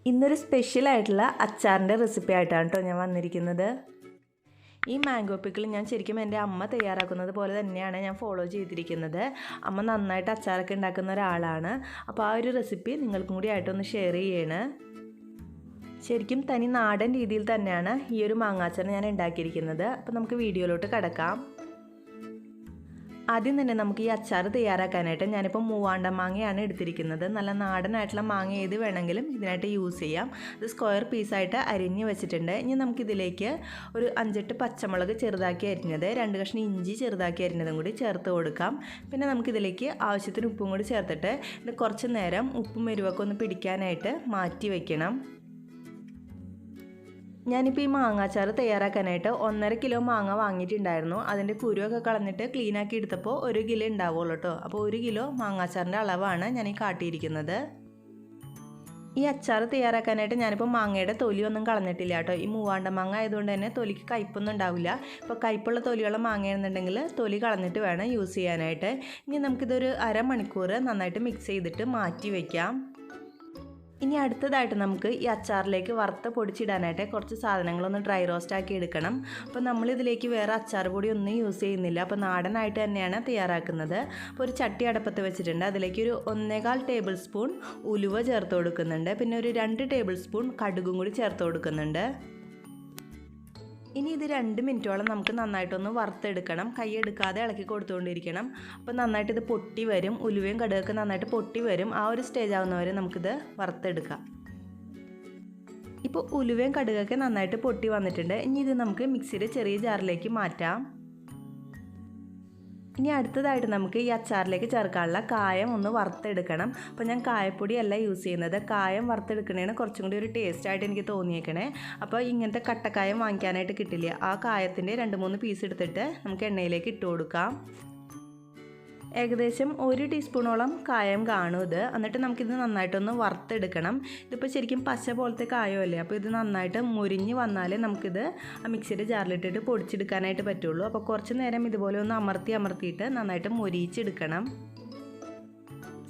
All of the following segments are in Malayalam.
ഇന്നൊരു സ്പെഷ്യൽ ആയിട്ടുള്ള അച്ചാറിൻ്റെ റെസിപ്പി ആയിട്ടാണ് കേട്ടോ ഞാൻ വന്നിരിക്കുന്നത്. ഈ മാംഗോ പിക്കിൾ ഞാൻ ശരിക്കും എൻ്റെ അമ്മ തയ്യാറാക്കുന്നത് പോലെ തന്നെയാണ് ഞാൻ ഫോളോ ചെയ്തിരിക്കുന്നത്. അമ്മ നന്നായിട്ട് അച്ചാറൊക്കെ ഉണ്ടാക്കുന്ന ഒരാളാണ്. അപ്പോൾ ആ ഒരു റെസിപ്പി നിങ്ങൾക്കും കൂടി ആയിട്ടൊന്ന് ഷെയർ ചെയ്യണേ. ശരിക്കും തനി നാടൻ രീതിയിൽ തന്നെയാണ് ഈ ഒരു മാങ്ങാച്ചാർ ഞാൻ ഉണ്ടാക്കിയിരിക്കുന്നത്. അപ്പോൾ നമുക്ക് വീഡിയോയിലോട്ട് കടക്കാം. ആദ്യം തന്നെ നമുക്ക് ഈ അച്ചാർ തയ്യാറാക്കാനായിട്ട് ഞാനിപ്പോൾ മൂവാണ്ട മാങ്ങയാണ് എടുത്തിരിക്കുന്നത്. നല്ല നാടനായിട്ടുള്ള മാങ്ങ ഏത് വേണമെങ്കിലും ഇതിനായിട്ട് യൂസ് ചെയ്യാം. ഇത് സ്ക്വയർ പീസായിട്ട് അരിഞ്ഞ് വെച്ചിട്ടുണ്ട്. ഇനി നമുക്കിതിലേക്ക് ഒരു 5-8 പച്ചമുളക് ചെറുതാക്കി അരിഞ്ഞത്, 2 കഷ്ണം ഇഞ്ചി ചെറുതാക്കി അരിഞ്ഞതും കൂടി ചേർത്ത് കൊടുക്കാം. പിന്നെ നമുക്കിതിലേക്ക് ആവശ്യത്തിന് ഉപ്പും കൂടി ചേർത്തിട്ട് ഇത് കുറച്ച് നേരം ഉപ്പും എരിവൊക്കെ ഒന്ന് പിടിക്കാനായിട്ട് മാറ്റി വയ്ക്കണം. ഞാനിപ്പോൾ ഈ മാങ്ങാച്ചാർ തയ്യാറാക്കാനായിട്ട് 1.5 കിലോ മാങ്ങ വാങ്ങിയിട്ടുണ്ടായിരുന്നു. അതിൻ്റെ കുരുവൊക്കെ കളഞ്ഞിട്ട് ക്ലീനാക്കി എടുത്തപ്പോൾ 1 കിലോ ഉണ്ടാവുള്ളൂ കേട്ടോ. അപ്പോൾ 1 കിലോ മാങ്ങാച്ചാറിൻ്റെ അളവാണ് ഞാൻ ഈ കാട്ടിയിരിക്കുന്നത്. ഈ അച്ചാർ തയ്യാറാക്കാനായിട്ട് ഞാനിപ്പോൾ മാങ്ങയുടെ തൊലിയൊന്നും കളഞ്ഞിട്ടില്ല കേട്ടോ. ഈ മൂവാണ്ട മാങ്ങ ആയതുകൊണ്ട് തന്നെ തൊലിക്ക് കയ്പൊന്നും ഉണ്ടാവില്ല. ഇപ്പോൾ കയ്പുള്ള തൊലിയുള്ള മാങ്ങയാണെന്നുണ്ടെങ്കിൽ തൊലി കളഞ്ഞിട്ട് വേണം യൂസ് ചെയ്യാനായിട്ട്. ഇനി നമുക്കിതൊരു അരമണിക്കൂർ നന്നായിട്ട് മിക്സ് ചെയ്തിട്ട് മാറ്റി വയ്ക്കാം. ഇനി അടുത്തതായിട്ട് നമുക്ക് ഈ അച്ചാറിലേക്ക് വറുത്ത് പൊടിച്ചിടാനായിട്ട് കുറച്ച് സാധനങ്ങളൊന്ന് ഡ്രൈ റോസ്റ്റ് ആക്കി എടുക്കണം. അപ്പോൾ നമ്മളിതിലേക്ക് വേറെ അച്ചാർ പൊടി ഒന്നും യൂസ് ചെയ്യുന്നില്ല. അപ്പോൾ നാടനായിട്ട് തന്നെയാണ് തയ്യാറാക്കുന്നത്. അപ്പോൾ ഒരു ചട്ടി അടുപ്പത്ത് വെച്ചിട്ടുണ്ട്. അതിലേക്ക് ഒരു 1.25 ടേബിൾ സ്പൂൺ ഉലുവ ചേർത്ത് കൊടുക്കുന്നുണ്ട്. പിന്നെ ഒരു 2 ടേബിൾ സ്പൂൺ കടുകും കൂടി ചേർത്ത് കൊടുക്കുന്നുണ്ട്. ഇനി ഇത് 2 മിനിറ്റോളം നമുക്ക് നന്നായിട്ടൊന്ന് വറുത്തെടുക്കണം. കൈയെടുക്കാതെ ഇളക്കി കൊടുത്തുകൊണ്ടിരിക്കണം. അപ്പോൾ നന്നായിട്ട് ഇത് പൊട്ടി വരും. ഉലുവയും കടുകൊക്കെ നന്നായിട്ട് പൊട്ടി വരും. ആ ഒരു സ്റ്റേജ് ആവുന്നവരെ നമുക്കിത് വറുത്തെടുക്കാം. ഇപ്പോൾ ഉലുവയും കടുകൊക്കെ നന്നായിട്ട് പൊട്ടി വന്നിട്ടുണ്ട്. ഇനി ഇത് നമുക്ക് മിക്സിയുടെ ചെറിയ ജാറിലേക്ക് മാറ്റാം. ഇനി അടുത്തതായിട്ട് നമുക്ക് ഈ അച്ചാറിലേക്ക് ചേർക്കാനുള്ള കായം ഒന്ന് വറുത്തെടുക്കണം. അപ്പോൾ ഞാൻ കായപ്പൊടിയല്ല യൂസ് ചെയ്യുന്നത്. കായം വറുത്തെടുക്കണേന് കുറച്ചും കൂടി ഒരു ടേസ്റ്റായിട്ട് എനിക്ക് തോന്നിയേക്കണേ. അപ്പോൾ ഇങ്ങനത്തെ കട്ടക്കായം വാങ്ങിക്കാനായിട്ട് കിട്ടില്ല. ആ കായത്തിൻ്റെ 2-3 പീസ് എടുത്തിട്ട് നമുക്ക് എണ്ണയിലേക്ക് ഇട്ട് കൊടുക്കാം. ഏകദേശം 1 ടീസ്പൂണോളം കായം കാണും ഇത്. എന്നിട്ട് നമുക്കിത് നന്നായിട്ടൊന്ന് വറുത്തെടുക്കണം. ഇതിപ്പോൾ ശരിക്കും പശ പോലത്തെ കായമല്ലേ. അപ്പോൾ ഇത് നന്നായിട്ട് മുരിഞ്ഞ് വന്നാലേ നമുക്കിത് ആ മിക്സിയുടെ ജാറിലിട്ടിട്ട് പൊടിച്ചെടുക്കാനായിട്ട് പറ്റുള്ളൂ. അപ്പോൾ കുറച്ച് നേരം ഇതുപോലെ ഒന്ന് അമർത്തിയിട്ട് നന്നായിട്ട് മൊരിയിച്ചെടുക്കണം.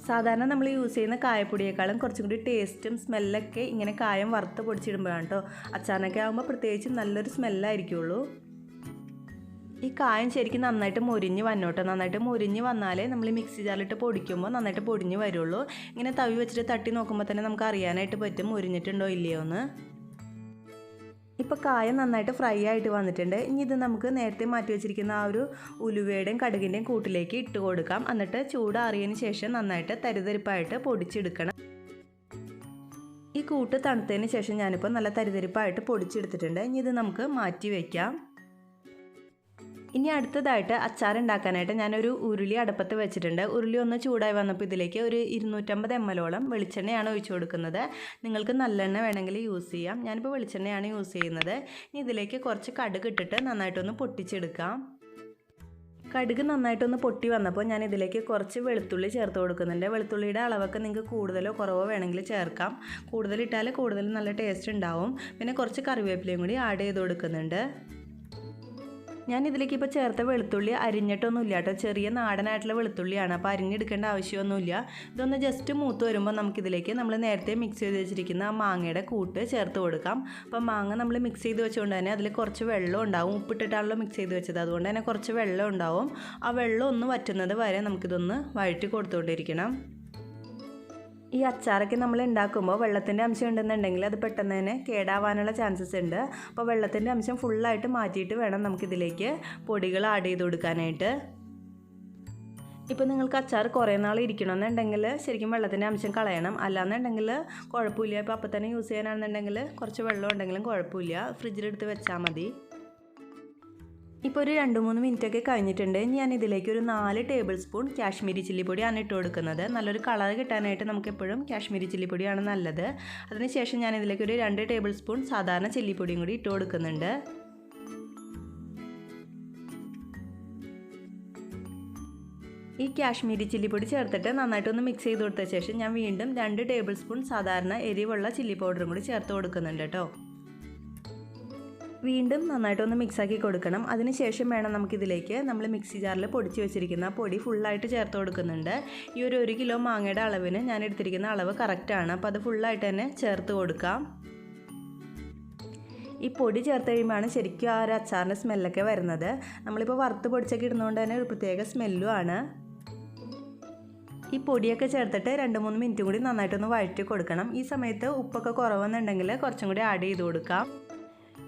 സാധാരണ നമ്മൾ യൂസ് ചെയ്യുന്ന കായപ്പൊടിയേക്കാളും കുറച്ചും കൂടി ടേസ്റ്റും സ്മെല്ലൊക്കെ ഇങ്ങനെ കായം വറുത്ത് പൊടിച്ചിടുമ്പോഴാണ് കേട്ടോ. അച്ചാറിനൊക്കെ ആകുമ്പോൾ പ്രത്യേകിച്ച് നല്ലൊരു സ്മെല്ലായിരിക്കുള്ളൂ. ഈ കായം ശരിക്കും നന്നായിട്ട് മൊരിഞ്ഞ് വന്നോട്ടോ. നന്നായിട്ട് മൊരിഞ്ഞ് വന്നാലേ നമ്മൾ മിക്സി ജാറിലിട്ട് പൊടിക്കുമ്പോൾ നന്നായിട്ട് പൊടിഞ്ഞ് വരുള്ളൂ. ഇങ്ങനെ തവി വെച്ചിട്ട് തട്ടി നോക്കുമ്പോൾ തന്നെ നമുക്ക് അറിയാനായിട്ട് പറ്റും മൊരിഞ്ഞിട്ടുണ്ടോ ഇല്ലയോ എന്ന്. ഇപ്പോൾ കായം നന്നായിട്ട് ഫ്രൈ ആയിട്ട് വന്നിട്ടുണ്ട്. ഇനി ഇത് നമുക്ക് നേരത്തെ മാറ്റി വെച്ചിരിക്കുന്ന ആ ഒരു ഉലുവയുടെയും കടുകിൻ്റെയും കൂട്ടിലേക്ക് ഇട്ട് കൊടുക്കാം. എന്നിട്ട് ചൂടാറിയതിന് ശേഷം നന്നായിട്ട് തരിതരിപ്പായിട്ട് പൊടിച്ചെടുക്കണം. ഈ കൂട്ട് തണുത്തതിന് ശേഷം ഞാനിപ്പോൾ നല്ല തരിതരിപ്പായിട്ട് പൊടിച്ചെടുത്തിട്ടുണ്ട്. ഇനി ഇത് നമുക്ക് മാറ്റി വയ്ക്കാം. ഇനി അടുത്തതായിട്ട് അച്ചാർ ഉണ്ടാക്കാനായിട്ട് ഞാനൊരു ഉരുളി അടുപ്പത്ത് വെച്ചിട്ടുണ്ട്. ഉരുളി ഒന്ന് ചൂടായി വന്നപ്പോൾ ഇതിലേക്ക് ഒരു 250 ml വെളിച്ചെണ്ണയാണ് ഒഴിച്ചു കൊടുക്കുന്നത്. നിങ്ങൾക്ക് നല്ലെണ്ണ വേണമെങ്കിൽ യൂസ് ചെയ്യാം. ഞാനിപ്പോൾ വെളിച്ചെണ്ണയാണ് യൂസ് ചെയ്യുന്നത്. ഇനി ഇതിലേക്ക് കുറച്ച് കടുക് ഇട്ടിട്ട് നന്നായിട്ടൊന്ന് പൊട്ടിച്ചെടുക്കാം. കടുക് നന്നായിട്ടൊന്ന് പൊട്ടി വന്നപ്പോൾ ഞാൻ ഇതിലേക്ക് കുറച്ച് വെളുത്തുള്ളി ചേർത്ത് കൊടുക്കുന്നുണ്ട്. വെളുത്തുള്ളിയുടെ അളവൊക്കെ നിങ്ങൾക്ക് കൂടുതലോ കുറവോ വേണമെങ്കിൽ ചേർക്കാം. കൂടുതലിട്ടാൽ കൂടുതൽ നല്ല ടേസ്റ്റ് ഉണ്ടാവും. പിന്നെ കുറച്ച് കറിവേപ്പിലയും കൂടി ആഡ് ചെയ്ത് കൊടുക്കുന്നുണ്ട്. ഞാൻ ഇതിലേക്ക് ഇപ്പോൾ ചേർത്ത വെളുത്തുള്ളി അരിഞ്ഞിട്ടൊന്നുമില്ല കേട്ടോ. ചെറിയ നാടനായിട്ടുള്ള വെളുത്തുള്ളിയാണ്. അപ്പോൾ അരിഞ്ഞെടുക്കേണ്ട ആവശ്യമൊന്നുമില്ല. ഇതൊന്ന് ജസ്റ്റ് മൂത്ത് വരുമ്പോൾ നമുക്കിതിലേക്ക് നമ്മൾ നേരത്തെ മിക്സ് ചെയ്ത് വെച്ചിരിക്കുന്ന ആ മാങ്ങയുടെ കൂട്ട് ചേർത്ത് കൊടുക്കാം. അപ്പോൾ മാങ്ങ നമ്മൾ മിക്സ് ചെയ്ത് വെച്ചുകൊണ്ട് തന്നെ അതിൽ കുറച്ച് വെള്ളം ഉണ്ടാവും. ഉപ്പിട്ടിട്ടാണല്ലോ മിക്സ് ചെയ്ത് വെച്ചത്. അതുകൊണ്ട് തന്നെ കുറച്ച് വെള്ളം ഉണ്ടാവും. ആ വെള്ളം ഒന്ന് വറ്റുന്നത് വരെ നമുക്കിതൊന്ന് വഴറ്റി കൊടുത്തുകൊണ്ടിരിക്കണം. ഈ അച്ചാറൊക്കെ നമ്മൾ ഉണ്ടാക്കുമ്പോൾ വെള്ളത്തിൻ്റെ അംശം ഉണ്ടെന്നുണ്ടെങ്കിൽ അത് പെട്ടെന്ന് തന്നെ കേടാവാനുള്ള ചാൻസസ് ഉണ്ട്. അപ്പോൾ വെള്ളത്തിൻ്റെ അംശം ഫുള്ളായിട്ട് മാറ്റിയിട്ട് വേണം നമുക്കിതിലേക്ക് പൊടികൾ ആഡ് ചെയ്ത് കൊടുക്കാനായിട്ട്. ഇപ്പോൾ നിങ്ങൾക്ക് അച്ചാർ കുറേ നാൾ ഇരിക്കണമെന്നുണ്ടെങ്കിൽ ശരിക്കും വെള്ളത്തിൻ്റെ അംശം കളയണം. അല്ലാന്നുണ്ടെങ്കിൽ കുഴപ്പമില്ല. ഇപ്പോൾ അപ്പം തന്നെ യൂസ് ചെയ്യാനാണെന്നുണ്ടെങ്കിൽ കുറച്ച് വെള്ളം ഉണ്ടെങ്കിലും കുഴപ്പമില്ല. ഫ്രിഡ്ജിലെടുത്ത് വെച്ചാൽ മതി. ഇപ്പോൾ ഒരു 2-3 മിനിറ്റൊക്കെ കഴിഞ്ഞിട്ടുണ്ട്. ഞാൻ ഇതിലേക്ക് ഒരു 4 ടേബിൾ സ്പൂൺ കാശ്മീരി ചില്ലിപ്പൊടിയാണ് ഇട്ട് കൊടുക്കുന്നത്. നല്ലൊരു കളർ കിട്ടാനായിട്ട് നമുക്കെപ്പോഴും കാശ്മീരി ചില്ലിപ്പൊടിയാണ് നല്ലത്. അതിനുശേഷം ഞാൻ ഇതിലേക്ക് ഒരു 2 ടേബിൾ സ്പൂൺ സാധാരണ ചില്ലിപ്പൊടിയും കൂടി ഇട്ട് കൊടുക്കുന്നുണ്ട്. ഈ കാശ്മീരി ചില്ലിപ്പൊടി ചേർത്തിട്ട് നന്നായിട്ടൊന്ന് മിക്സ് ചെയ്ത് കൊടുത്ത ശേഷം ഞാൻ വീണ്ടും 2 ടേബിൾ സ്പൂൺ സാധാരണ എരിവുള്ള ചില്ലി പൗഡറും കൂടി ചേർത്ത് കൊടുക്കുന്നുണ്ട് കേട്ടോ. വീണ്ടും നന്നായിട്ടൊന്ന് മിക്സാക്കി കൊടുക്കണം. അതിനുശേഷം വേണം നമുക്കിതിലേക്ക് നമ്മൾ മിക്സി ജാറിൽ പൊടിച്ച് വെച്ചിരിക്കുന്ന പൊടി ഫുള്ളായിട്ട് ചേർത്ത് കൊടുക്കുന്നുണ്ട്. ഈ ഒരു 1 കിലോ മാങ്ങയുടെ അളവിന് ഞാൻ എടുത്തിരിക്കുന്ന അളവ് കറക്റ്റാണ്. അപ്പോൾ അത് ഫുള്ളായിട്ട് തന്നെ ചേർത്ത് കൊടുക്കാം. ഈ പൊടി ചേർത്ത് കഴിയുമ്പോഴാണ് ശരിക്കും ആ ഒരു അച്ചാറിൻ്റെ സ്മെല്ലൊക്കെ വരുന്നത്. നമ്മളിപ്പോൾ വറുത്ത് പൊടിച്ചൊക്കെ ഇടുന്നതുകൊണ്ട് തന്നെ ഒരു പ്രത്യേക സ്മെല്ലും ആണ്. ഈ പൊടിയൊക്കെ ചേർത്തിട്ട് 2-3 മിനിറ്റ് കൂടി നന്നായിട്ടൊന്ന് വഴറ്റി കൊടുക്കണം. ഈ സമയത്ത് ഉപ്പൊക്കെ കുറവെന്നുണ്ടെങ്കിൽ കുറച്ചും കൂടി ആഡ് ചെയ്ത് കൊടുക്കാം.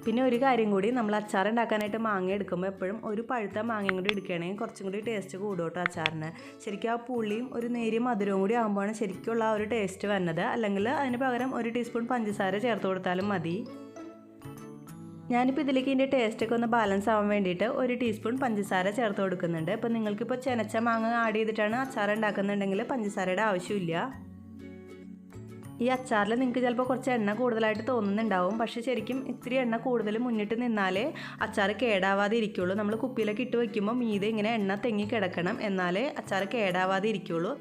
പിന്നെ ഒരു കാര്യം കൂടി, നമ്മൾ അച്ചാർ ഉണ്ടാക്കാനായിട്ട് മാങ്ങ എടുക്കുമ്പോൾ എപ്പോഴും ഒരു പഴുത്ത മാങ്ങയും കൂടി എടുക്കുകയാണെങ്കിൽ കുറച്ചും കൂടി ടേസ്റ്റ് കൂടും കേട്ടോ അച്ചാറിന്. ശരിക്കും ആ പുളിയും ഒരു നേരിയ മധുരവും കൂടി ആകുമ്പോഴാണ് ശരിക്കുള്ള ആ ഒരു ടേസ്റ്റ് വരുന്നത്. അല്ലെങ്കിൽ അതിന് പകരം 1 ടീസ്പൂൺ പഞ്ചസാര ചേർത്ത് കൊടുത്താലും മതി. ഞാനിപ്പോൾ ഇതിലേക്ക് ഇതിൻ്റെ ടേസ്റ്റൊക്കെ ഒന്ന് ബാലൻസ് ആവാൻ വേണ്ടിയിട്ട് 1 ടീസ്പൂൺ പഞ്ചസാര ചേർത്ത് കൊടുക്കുന്നുണ്ട്. അപ്പോൾ നിങ്ങൾക്കിപ്പോൾ ചെനച്ച മാങ്ങ ആഡ് ചെയ്തിട്ടാണ് അച്ചാർ ഉണ്ടാക്കുന്നുണ്ടെങ്കിൽ പഞ്ചസാരയുടെ ആവശ്യമില്ല. ഈ അച്ചാറിൽ നിങ്ങൾക്ക് ചിലപ്പോൾ കുറച്ച് എണ്ണ കൂടുതലായിട്ട് തോന്നുന്നുണ്ടാവും. പക്ഷേ ശരിക്കും ഇത്തിരി എണ്ണ കൂടുതൽ മുന്നിട്ട് നിന്നാലേ അച്ചാർ കേടാവാതെ ഇരിക്കുള്ളൂ. നമ്മൾ കുപ്പിയിലൊക്കെ ഇട്ട് വയ്ക്കുമ്പോൾ മീതെ ഇങ്ങനെ എണ്ണ തെങ്ങി കിടക്കണം, എന്നാലേ അച്ചാർ കേടാവാതെ ഇരിക്കുള്ളൂ.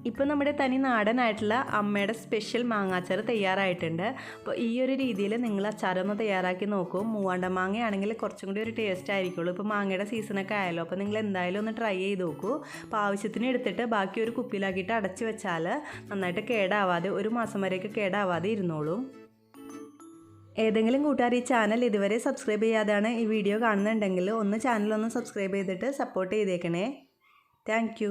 ഇപ്പോൾ നമ്മുടെ തനി നാടനായിട്ടുള്ള അമ്മയുടെ സ്പെഷ്യൽ മാങ്ങാച്ചാർ തയ്യാറായിട്ടുണ്ട്. അപ്പോൾ ഈ ഒരു രീതിയിൽ നിങ്ങൾ അച്ചാറൊന്ന് തയ്യാറാക്കി നോക്കൂ. മൂവാണ്ട മാങ്ങയാണെങ്കിൽ കുറച്ചും കൂടി ഒരു ടേസ്റ്റ് ആയിരിക്കുള്ളൂ. ഇപ്പോൾ മാങ്ങയുടെ സീസണൊക്കെ ആയല്ലോ, അപ്പോൾ നിങ്ങൾ എന്തായാലും ഒന്ന് ട്രൈ ചെയ്ത് നോക്കൂ. അപ്പോൾ ആവശ്യത്തിന് എടുത്തിട്ട് ബാക്കി ഒരു കുപ്പിയിലാക്കിയിട്ട് അടച്ച് വെച്ചാൽ നന്നായിട്ട് കേടാവാതെ 1 മാസം വരെയൊക്കെ കേടാവാതെ ഇരുന്നോളും. ഏതെങ്കിലും കൂട്ടുകാർ ഈ ചാനൽ ഇതുവരെ സബ്സ്ക്രൈബ് ചെയ്യാതെയാണ് ഈ വീഡിയോ കാണുന്നുണ്ടെങ്കിൽ ചാനലൊന്ന് സബ്സ്ക്രൈബ് ചെയ്തിട്ട് സപ്പോർട്ട് ചെയ്തേക്കണേ. താങ്ക്